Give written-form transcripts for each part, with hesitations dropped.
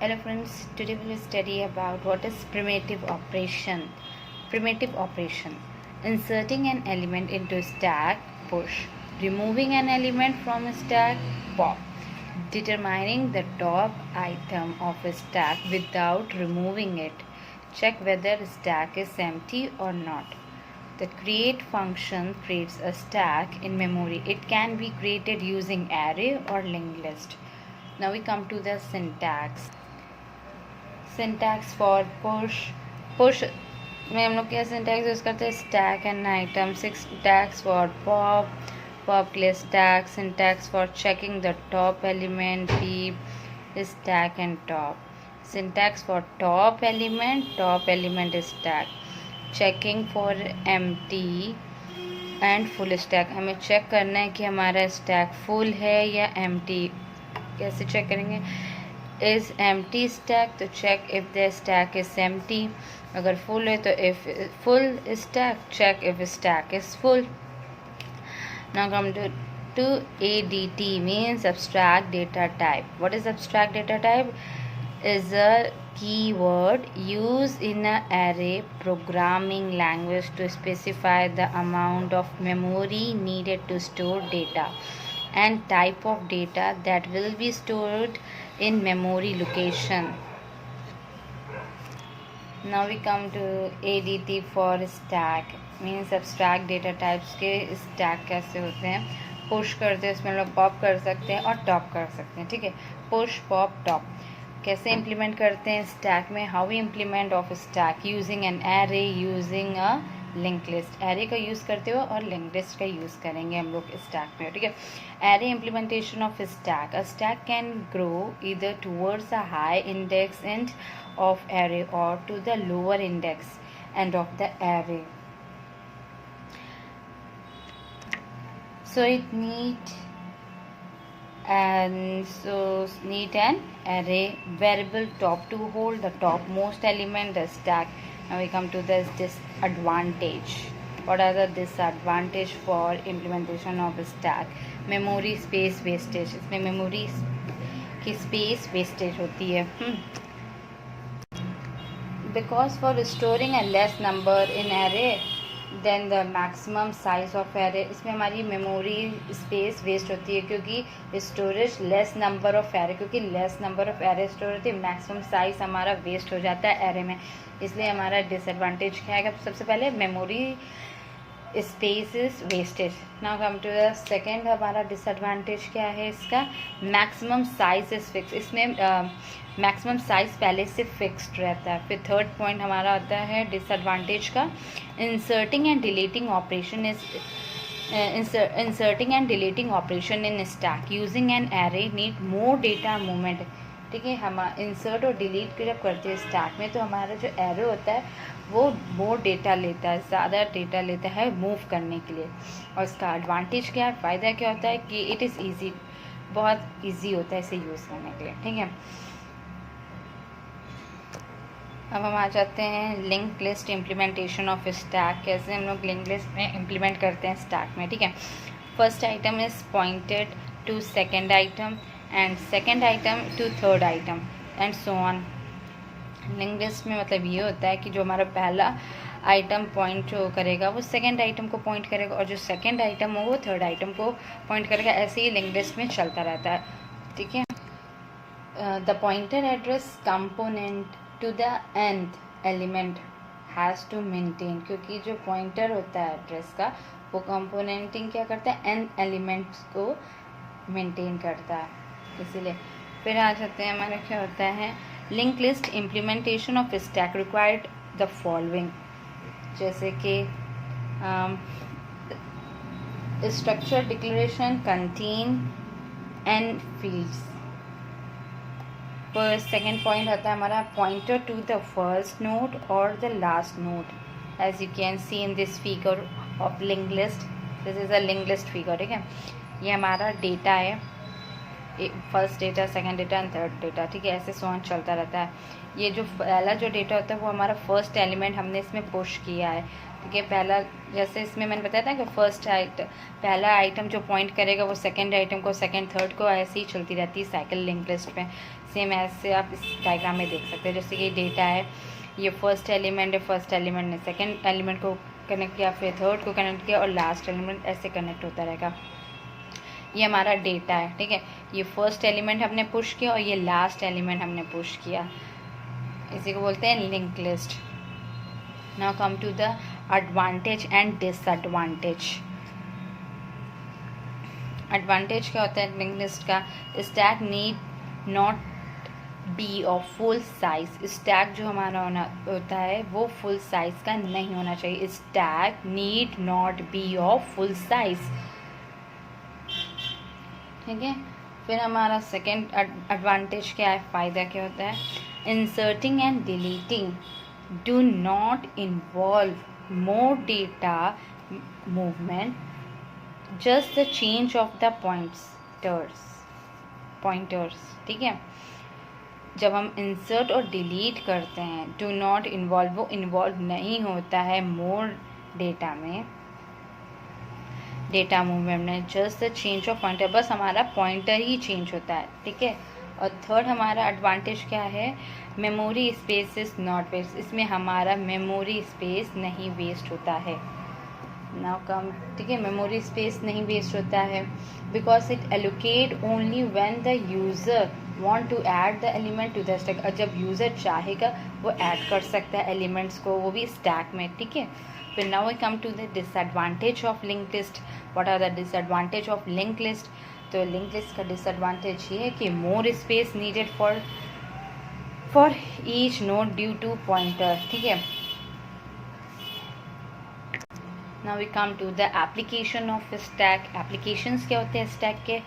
Hello friends, today we will study about what is primitive operation. Primitive operation: inserting an element into a stack, push; removing an element from a stack, pop; determining the top item of a stack without removing it; check whether a stack is empty or not. The create function creates a stack in memory. It can be created using array or linked list. Now we come to the syntax. Syntax for push push में हम लोग क्या syntax use करते हैं? Stack and item. Syntax for pop pop के लिए stack. Syntax for checking the top element P stack and top. Syntax for top element stack. Checking for empty and full stack. हमें check करना है कि हमारा stack full है या empty. कैसे चेक करेंगे? is empty stack तो check if the stack is empty. अगर full है तो if full stack check if stack is full. Now come to ADT means abstract data type. What is abstract data type? Is a keyword used in an array programming language to specify the amount of memory needed to store data and type of data that will be stored in memory location. Now we come to ADT for stack means abstract data types के stack कैसे होते हैं? Push करते हैं, उसमें हम लोग pop कर सकते हैं और टॉप कर सकते हैं. ठीक है, पुश पॉप टॉप कैसे इम्प्लीमेंट करते हैं स्टैक में? How we implement of stack using an array using a link list. Array का यूज़ करते हुए और लिंक लिस्ट का यूज़ करेंगे हम लोग स्टैक में. ठीक है, array implementation of stack. A stack can grow either towards a high index end of array और to the lower index end of the array. So it need an array variable top to hold the topmost element the stack. Now we come to this disadvantage. What are the disadvantage for implementation of a stack? Memory space wastage. इसमें memory की space wastage होती है. Because for storing a less number in array than the maximum size of array. इसमें हमारी memory space waste होती है क्योंकि storage less number of array, क्योंकि less number of array store होती है, मैक्सिमम साइज हमारा वेस्ट हो जाता है एरे में. इसलिए हमारा डिसएडवांटेज क्या है? सबसे पहले memory space is wastage. Now come to the second. हमारा डिसएडवांटेज क्या है इसका? Maximum size is fix. इसमें मैक्सिमम साइज पहले से फिक्स्ड रहता है. फिर थर्ड पॉइंट हमारा आता है डिसएडवांटेज का, inserting and deleting operation is inserting and deleting operation in stack using an array need more data movement. ठीक है, हम इंसर्ट और डिलीट जब करते हैं स्टैक में तो हमारा जो एरे होता है वो मोर डेटा लेता है, ज़्यादा डेटा लेता है मूव करने के लिए. और इसका एडवांटेज क्या है, फ़ायदा क्या होता है कि इट इज़ ईजी, बहुत ईजी होता है इसे यूज़ करने के लिए. ठीक है, अब हम आ जाते हैं link list implementation of stack. कैसे हम लोग लिंक लिस्ट में इम्प्लीमेंट करते हैं स्टैक में. ठीक है, first item is pointed to second item and second item to third item and so on. Link list में मतलब ये होता है कि जो हमारा पहला आइटम पॉइंट जो करेगा वो सेकेंड आइटम को पॉइंट करेगा और जो सेकेंड आइटम हो वो थर्ड आइटम को पॉइंट करेगा. ऐसे ही लिंक लिस्ट में चलता रहता है. ठीक है, the pointer address component to the nth element has to maintain. क्योंकि जो पॉइंटर होता है एड्रेस का वो कंपोनेंटिंग क्या करता है? n एलिमेंट्स को मेंटेन करता है, इसीलिए. फिर आ जाते हैं हमारा क्या होता है link list implementation of stack required the following. जैसे कि structure declaration contain n fields. पर सेकेंड पॉइंट आता है हमारा pointer to the first node और the last node. As you can see in this figure of link list, this is a link list figure. ठीक है, ये हमारा data है, first data, second data and third data. ठीक है, ऐसे सोन चलता रहता है. ये जो पहला जो डेटा होता है वो हमारा फर्स्ट एलिमेंट हमने इसमें पुश किया है, ठीक है। पहला जैसे इसमें मैंने बताया था कि फर्स्ट आइटम, पहला आइटम जो पॉइंट करेगा वो सेकंड आइटम को, सेकंड थर्ड को, ऐसे ही चलती रहती है साइकिल लिंक लिस्ट में। सेम ऐसे आप इस डायग्राम में देख सकते हैं। जैसे कि डेटा है, ये फर्स्ट एलिमेंट है, फर्स्ट एलिमेंट ने सेकेंड एलिमेंट को कनेक्ट किया, फिर थर्ड को कनेक्ट किया और लास्ट एलिमेंट ऐसे कनेक्ट होता रहेगा। ये हमारा डेटा है, ठीक है। ये फर्स्ट एलिमेंट हमने पुश किया और ये लास्ट एलिमेंट हमने पुश किया, इसी को बोलते हैं link list. Now come to the advantage and disadvantage. Advantage क्या होता है लिंक लिस्ट का? Stack need not be of full size. Stack जो हमारा होता है वो फुल साइज का नहीं होना चाहिए। Stack need not be of full size, ठीक है। फिर हमारा सेकेंड एडवांटेज क्या है, फ़ायदा क्या होता है? Inserting and deleting do not involve more data movement, just the change of the pointers, ठीक है। जब हम इंसर्ट और डिलीट करते हैं, डू नॉट इन्वॉल्व, वो इन्वॉल्व नहीं होता है मोर डेटा में, डेटा मूवमेंट में, just the change of pointer, बस हमारा पॉइंटर ही चेंज होता है, ठीक है। और थर्ड हमारा एडवांटेज क्या है? Memory space is not waste. इसमें हमारा मेमोरी स्पेस नहीं वेस्ट होता है। नाउ कम, ठीक है, मेमोरी स्पेस नहीं वेस्ट होता है because it allocate only when the user want to add the element to the stack. और जब यूज़र चाहेगा वो ऐड कर सकता है एलिमेंट्स को, वो भी स्टैक में, ठीक है। फिर now we come to the disadvantage of link list. What are the disadvantage of link list? तो लिंक लिस्ट का डिसएडवांटेज ये है कि more space needed for each node due to pointer, ठीक है। Now we come to the application of stack. Applications क्या होते हैं स्टैक के?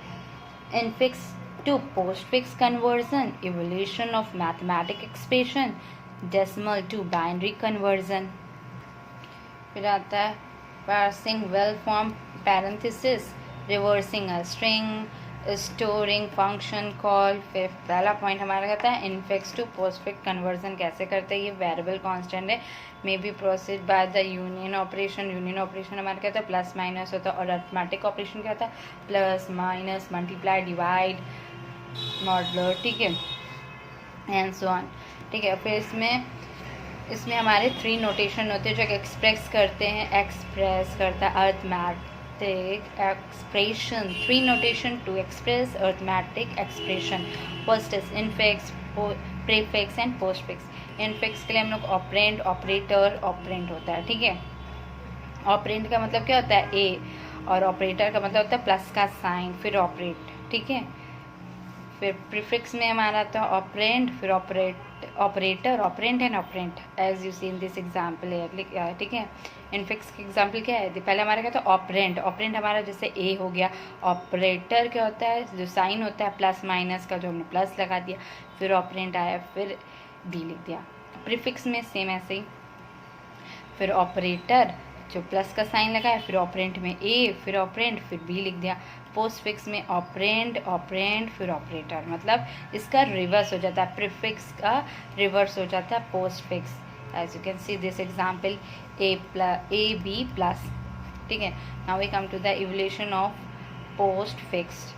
Infix to postfix conversion, evolution of mathematic expression, decimal to binary conversion. फिर आता है parsing well form parenthesis, reversing a string, storing function call. फिर पहला point हमारा कहता है इनफिक्स टू पोस्टफिक्स कन्वर्जन कैसे करते हैं? ये वेरिएबल कांस्टेंट है, may be process by the union operation. Union operation हमारा कहता है प्लस माइनस होता है, और अरिथमेटिक ऑपरेशन क्या होता है? Plus minus, multiply, divide, modular, ठीक है, एंड सो ऑन, ठीक है। फिर इसमें हमारे 3 नोटेशन होते हैं जो एक्सप्रेस करते हैं, एक्सप्रेस करता है arithmetic expression. 3 notation to express arithmetic expression. First is infix, prefix and postfix. Infix के लिए हम लोग ऑपरेंड, ऑपरेटर, ऑपरेंड होता है, ठीक है। ऑपरेंड का मतलब क्या होता है? ए, और ऑपरेटर का मतलब होता है प्लस का साइन, फिर ऑपरेट, ठीक है। फिर प्रीफिक्स में हमारा आता है ऑपरेंड, फिर operator, operand and operand, as you see in this example है, ठीक है। इनफिक्स का एग्जाम्पल क्या है? पहले हमारा क्या था? ऑपरेंड। ऑपरेंड हमारा जैसे ए हो गया। ऑपरेटर क्या होता है? जो साइन होता है प्लस माइनस का, जो हमने प्लस लगा दिया, फिर ऑपरेंड आया, फिर डी लिख दिया। प्रीफिक्स में सेम ऐसे ही, फिर ऑपरेटर जो प्लस का साइन लगाया, फिर ऑपरेंट में ए, फिर ऑपरेंट, फिर बी लिख दिया। पोस्टफिक्स में ऑपरेंड, ऑपरेंड, फिर ऑपरेटर, मतलब इसका रिवर्स हो जाता है, प्रीफिक्स का रिवर्स हो जाता है postfix. As you can see this example, A B plus, ठीक है। Now we come to the evolution of postfix.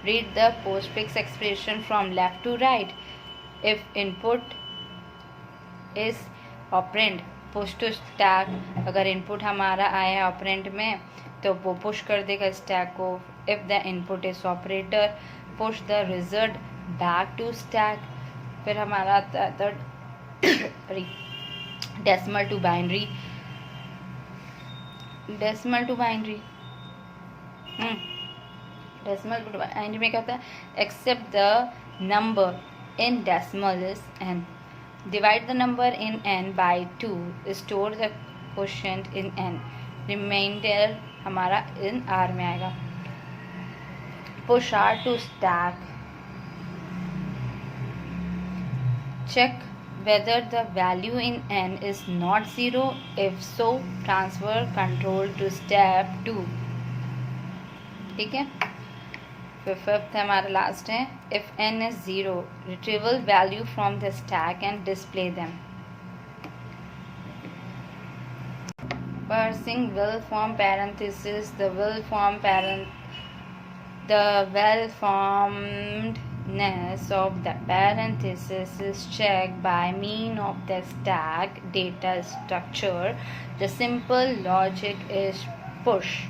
Read the postfix expression from left to right. If input is operand, push to stack. अगर input हमारा आया है operand में तो वो push कर देगा स्टैक को। If the input is operator, push the result back to stack. फिर हमारा आता है decimal to binary. Decimal to binary में क्या होता है? Except the number in decimal is n, divide the number in n by 2, store the quotient in n, remainder हमारा in r में आएगा। push r to stack, check whether the value in n is not 0, if so transfer control to step 2, ठीक है। फिर fifth हमारा last है, if n is 0, retrieval value from the stack and display them। reversing will form parenthesis, the well-formedness of the parenthesis is checked by mean of the stack data structure. The simple logic is push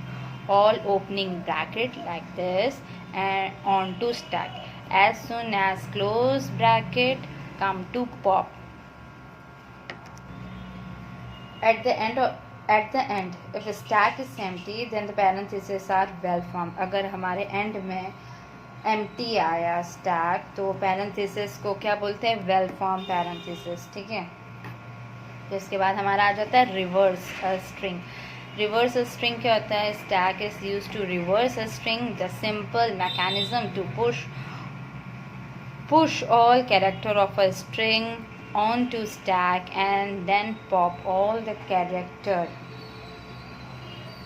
all opening bracket like this and onto stack. As soon as close bracket come to pop. At the end, if the stack is empty, then the parentheses are well formed. अगर हमारे end में empty आया stack, तो parentheses को क्या बोलते हैं? Well formed parentheses. ठीक है. इसके बाद हमारा आ जाता है reverse a string. Reverse a string क्या होता है? Stack is used to reverse a string. The simple mechanism to push all character of a string onto stack and then pop all the character,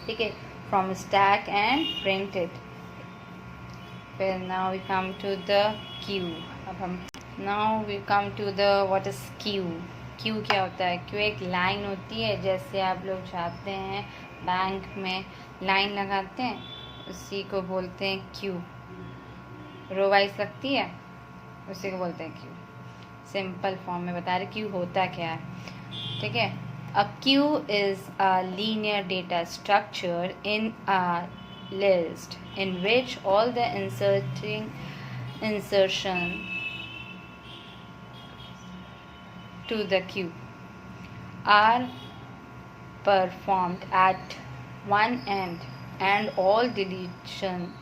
ठीक है, from stack and print it. Well, now we come to the queue. Now we come to the what is queue. Q क्या होता है? Q एक line होती है, जैसे आप लोग जाते हैं बैंक में लाइन लगाते हैं, उसी को बोलते हैं क्यू. रो वाइज लगती है, उसी को बोलते हैं क्यू. सिंपल फॉर्म में बता रहे क्यू होता क्या है. ठीक है. A queue is a linear data structure in a list in which all the insertion to the queue are performed at one end and all deletion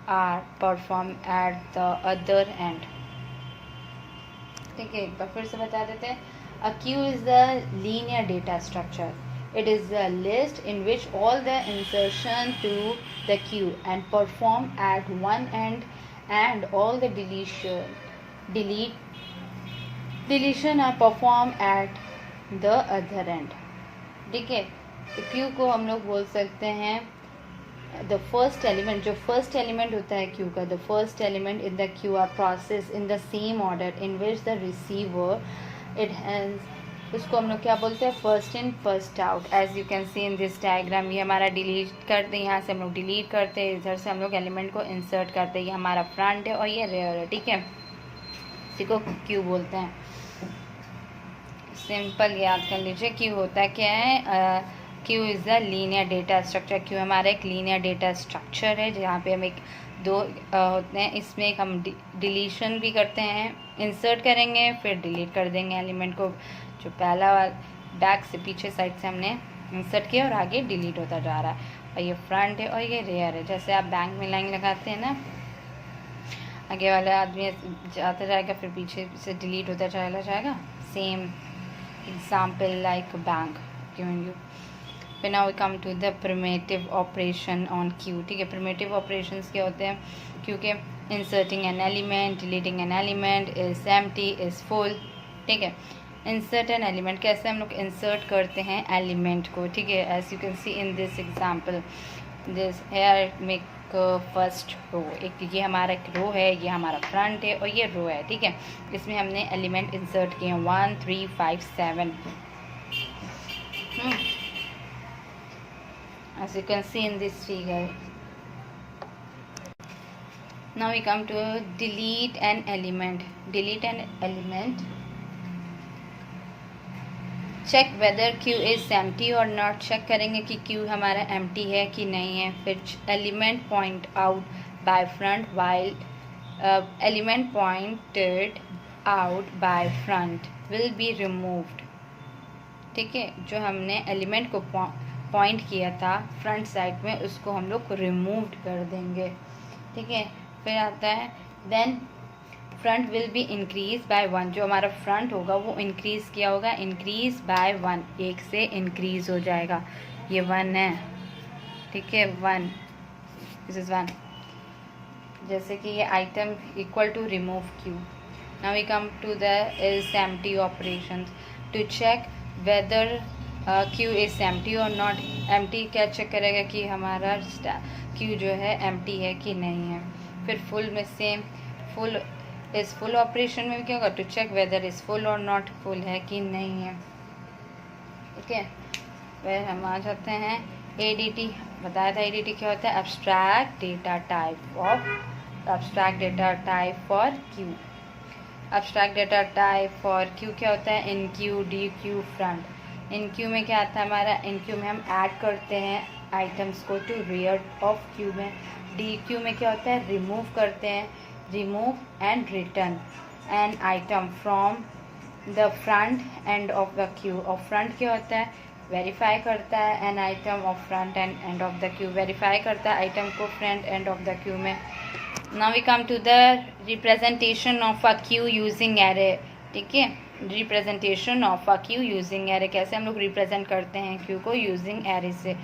are performed at the other end. ठीक है, एक बार फिर से बता देते हैं. A queue is the linear data structure. It is a list in which all the insertion to the queue and perform at one end and all the deletion are performed at the other end. ठीक है. Q को हम लोग बोल सकते हैं the first element, जो first element होता है queue का, the first element in the queue are processed in the same order in which the receiver it has, उसको हम लोग क्या बोलते हैं? first in first out. as you can see in this diagram, ये हमारा डिलीट करते हैं, यहाँ से हम लोग डिलीट करते हैं, इधर से हम लोग एलिमेंट को इंसर्ट करते हैं. ये हमारा फ्रंट है और ये रेयर है. ठीक है, इसी को क्यू बोलते हैं. सिंपल याद कर लीजिए. क्यू होता क्या है? Q is the linear data structure. Q हमारा एक लीनियर डेटा स्ट्रक्चर है, जहाँ पे हम एक दो होते हैं. इसमें एक हम डिलीशन भी करते हैं, इंसर्ट करेंगे फिर डिलीट कर देंगे एलिमेंट को. जो पहला बैक से पीछे साइड से हमने इंसर्ट किया और आगे डिलीट होता जा रहा है. और ये फ्रंट है और ये रेयर है. जैसे आप बैंक में लाइन लगाते हैं ना, आगे वाला आदमी जाता जाएगा फिर पीछे से डिलीट होता चला जाएगा. Same example like bank. फिर now we come to the primitive operation on queue. ठीक है, प्रिमेटिव ऑपरेशंस क्या होते हैं? क्योंकि inserting an element, deleting an element, is empty, is full. ठीक है. इंसर्ट एन एलिमेंट, कैसे हम लोग इंसर्ट करते हैं एलिमेंट को? ठीक है, as you can see in this example, this here make first row. एक ये हमारा एक रो है, ये हमारा फ्रंट है और ये रो है. ठीक है, इसमें हमने एलिमेंट इंसर्ट किए हैं 1 3 5 7. As you can see in this figure. Now we come to delete an element. Delete an element. Check whether queue is empty or not. check करेंगे कि queue हमारा empty है कि नहीं है. फिर element point out by front while element pointed out by front will be removed. ठीक है, जो हमने एलिमेंट को पॉइंट किया था फ्रंट साइड में, उसको हम लोग रिमूव कर देंगे. ठीक है. फिर आता है then front will be increase by 1. जो हमारा फ्रंट होगा वो इंक्रीज किया होगा, इंक्रीज बाय 1, 1 से इंक्रीज हो जाएगा. ये 1 है. ठीक है, 1, दिस इज 1. जैसे कि ये item equal to remove queue. Now we come to the is empty operations to check whether queue is empty और नॉट. एम्प्टी क्या चेक करेगा कि हमारा क्यू जो है एम्प्टी है कि नहीं है. फिर फुल में सेम, फुल इस फुल ऑपरेशन में क्या होगा? To check whether is full और नॉट फुल है कि नहीं है. ओके. फिर हम आ जाते हैं ADT। बताया था ADT क्या होता है, abstract data type for Q. Abstract data type for Q क्या होता है, इन क्यू, डी क्यू, फ्रंट। इन क्यू में क्या आता है हमारा, इन क्यू में हम ऐड करते हैं आइटम्स को टू रियर ऑफ क्यू में। डी क्यू में क्या होता है, रिमूव करते हैं, remove and return an item from the front end of the queue. और फ्रंट क्या होता है, वेरीफाई करता है an item of front end and of the queue, verify करता है आइटम को front end of the queue में। Now we come to the representation of a queue using array. ठीक है, representation of a queue using array, कैसे हम लोग represent करते हैं क्यू को यूजिंग एरे से।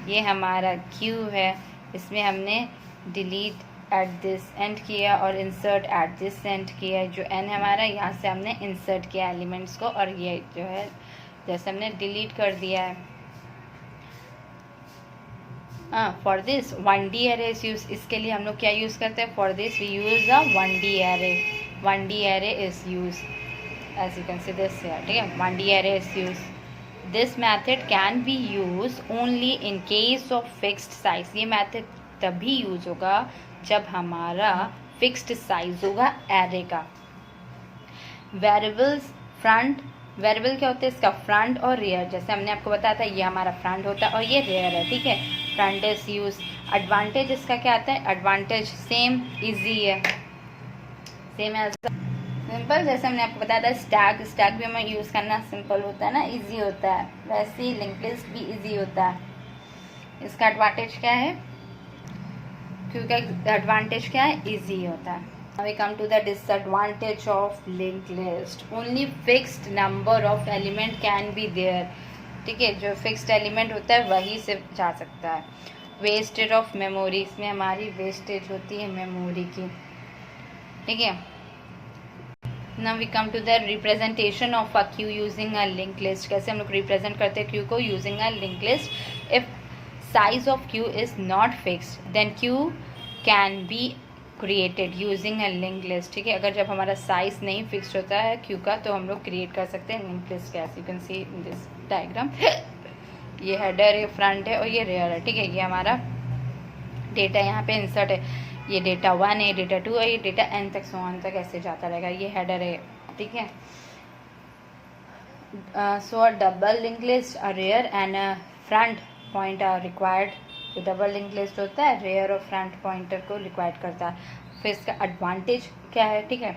ये हमारा क्यू है, इसमें हमने डिलीट एट दिस एंड किया और इंसर्ट एट दिस एंड किया। जो एन हमारा, यहाँ से हमने इंसर्ट किया एलिमेंट्स को, और ये जो है जैसे हमने डिलीट कर दिया है। For this 1D array is use, इसके लिए हम लोग क्या यूज़ करते हैं, for this we use a 1D array. 1D array is use as you can see this here. ठीक है, 1D array is use. This method can be use only in case of fixed size. ये method तभी use होगा जब हमारा fixed size होगा array का। Variables front, variable क्या होता है इसका, फ्रंट और रियर। जैसे हमने आपको बताया था, ये हमारा फ्रंट होता है और ये रियर है। ठीक है, फ्रंट इज यूज। एडवांटेज इसका क्या आता है, एडवांटेज सेम इजी है, सेम एज सिंपल। जैसे हमने आपको बताया था स्टैक, स्टैक भी हमें यूज़ करना सिंपल होता है ना, इजी होता है। वैसे ही लिंक लिस्ट भी इजी होता है। इसका एडवांटेज क्या है, क्योंकि एडवांटेज क्या है, इजी होता है। We come to the disadvantage of linked list. Only fixed number of element can be there. ठीक है, जो फिक्स्ड एलिमेंट होता है वही से जा सकता है। वेस्टेज ऑफ मेमोरी, इसमें हमारी वेस्टेज होती है मेमोरी की। ठीक है, now we come to the representation of a queue using a link list. कैसे हम लोग रिप्रेजेंट करते हैं क्यू को using a link list. If size of queue is not fixed then queue can be created using a link list. ठीक है, अगर जब हमारा साइज नहीं फिक्स होता है क्यू का तो हम लोग क्रिएट कर सकते हैं लिंक लिस्ट के। You can see in this diagram, ये हेडर है, फ्रंट है और ये रेयर है। ठीक है, ये हमारा डेटा यहाँ पे इंसर्ट है, ये डेटा 1 है, डेटा 2 है, ये डेटा n तक सो ऑन तक ऐसे जाता रहेगा। ये हेडर है। ठीक है, so a double link list, a rear end a front point are required. जो डबल लिंक लिस्ट होता है रेयर और फ्रंट पॉइंटर को रिक्वायर्ड करता है। फिर इसका एडवांटेज क्या है, ठीक है,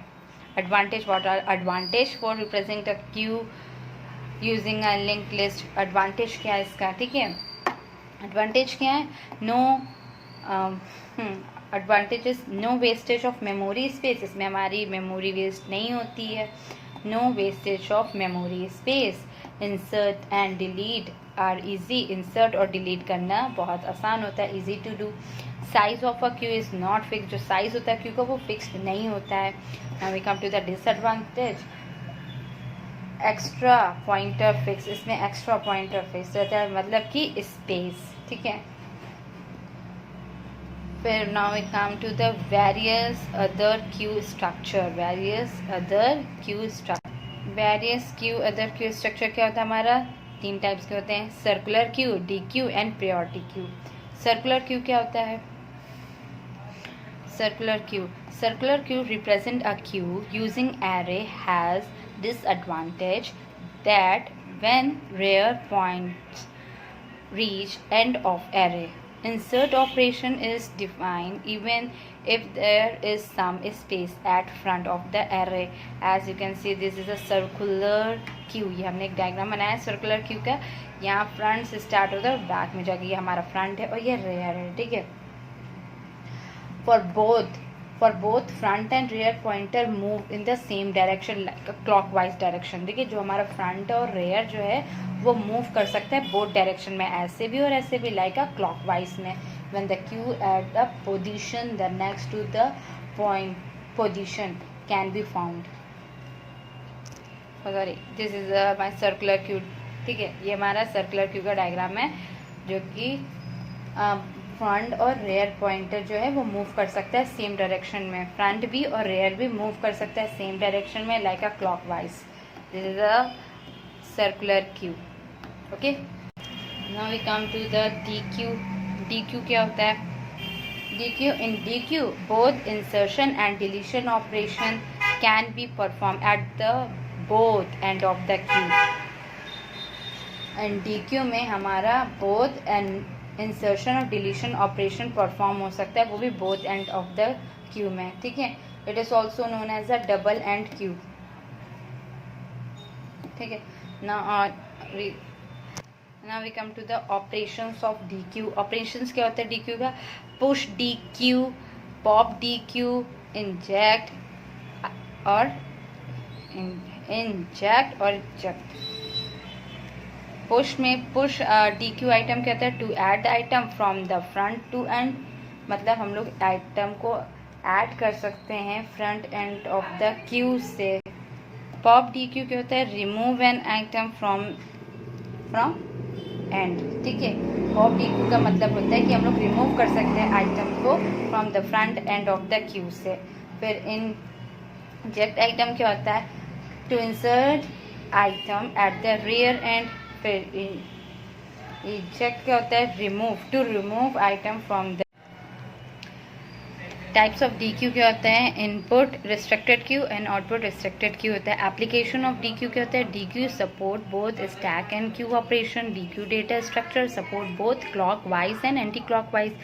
advantage, what are advantage for represent a queue using a link list. Advantage क्या है इसका, ठीक है, एडवांटेज क्या है, no advantages, no wastage of memory space, इसमें हमारी मेमोरी वेस्ट नहीं होती है। No wastage of memory space. Insert and delete are easy, insert और डिलीट करना बहुत आसान होता है, easy to do. Size of a queue is not fix, जो साइज होता है क्यू का वो फिक्स्ड नहीं होता है। Now we come to the disadvantage, extra pointer fix, इसमें एक्स्ट्रा पॉइंटर फिक्स रहता है, मतलब कि स्पेस। ठीक है, फिर now we come to the various other queue structure. Various other queue structure, various queue other queue structure क्या होता है हमारा, 3 टाइप्स के होते हैं, circular queue, D queue and priority queue. Circular queue क्या होता है, circular Q, circular Q represent a queue using array has disadvantage that when rare points reach end of array, insert operation is defined even if there is some space at front of the array. As you can see this is a circular queue, ये हमने एक diagram बनाया है circular Q का। यहाँ front से start होता है, बैक में जाके ये हमारा फ्रंट है और ये रेयर है। ठीक है, for both front and rear pointer move in the same direction like a clockwise direction। देखिए, जो हमारा फ्रंट और रेयर जो है वो मूव कर सकता है बोथ डायरेक्शन में, ऐसे भी और ऐसे भी, लाइक अ क्लॉकवाइज में। when the queue at the position the next to the point position can be found। Sorry, this is my circular queue. ठीक है, ये हमारा सर्कुलर क्यू का डायग्राम है, जो कि फ्रंट और रेयर पॉइंटर जो है वो मूव कर सकता है सेम डायरेक्शन में, फ्रंट भी और रेयर भी मूव कर सकता है सेम डायरेक्शन में, like a clockwise. This is a circular queue. Okay, now we come to the D queue. D queue क्या होता है? D queue, in D queue both insertion and deletion operation can be perform at the both end of the queue. And D Q में हमारा both end insertion और deletion operation perform हो सकता है, वो भी both end of the queue में, ठीक है। It is also known as a double end queue, ठीक है। Now we come to the operations of D queue. Operations क्या होता है डी क्यू का? Push D queue, pop D queue, inject और इंजेक्ट और इजेक्ट। पुश में push D queue item क्या होता है? To add the item from the front to end, मतलब हम लोग आइटम को ऐड कर सकते हैं front end of the queue से। पॉप डी क्यू क्या होता है? Remove an item from and, ठीक है। पॉप डी क्यू का मतलब होता है कि हम लोग रिमूव कर सकते हैं आइटम को from the front end of the queue से। फिर इंजेक्ट आइटम क्या होता है? To insert item at the rear end. फिर इजेक्ट क्या होता है? Remove, to remove item from the. Types of D queue क्या होता है? Input restricted queue and output restricted queue होता है। एप्लीकेशन ऑफ डी क्यू क्या होता है? D queue support both stack and queue operation. D queue data structure support both clockwise and anti clockwise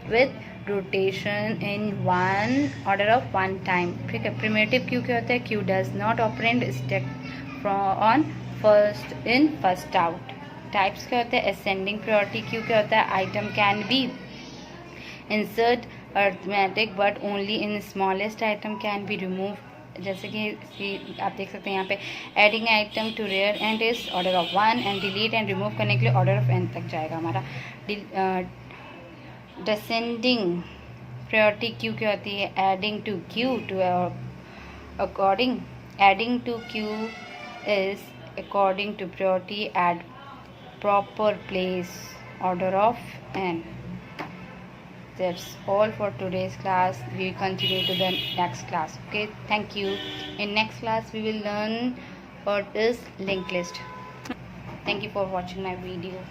with rotation in one order of one time, ठीक है। Primitive queue क्या होता है? Queue does not operand stack on first in first out. Types क्या होते हैं? Ascending priority queue क्या होता है? Item can be insert arithmetic but only in smallest item can be remove. जैसे कि आप देख सकते हैं यहाँ पे adding item to rear and is order of one and delete and remove करने के लिए ऑर्डर ऑफ एन तक जाएगा हमारा। डिसेंडिंग प्रायोरिटी क्यू क्या होती है? Adding to queue to according, adding to queue is according to priority at proper place, order of n. That's all for today's class. We will continue to the next class. Okay, thank you. In next class we will learn what is linked list. Thank you for watching my video.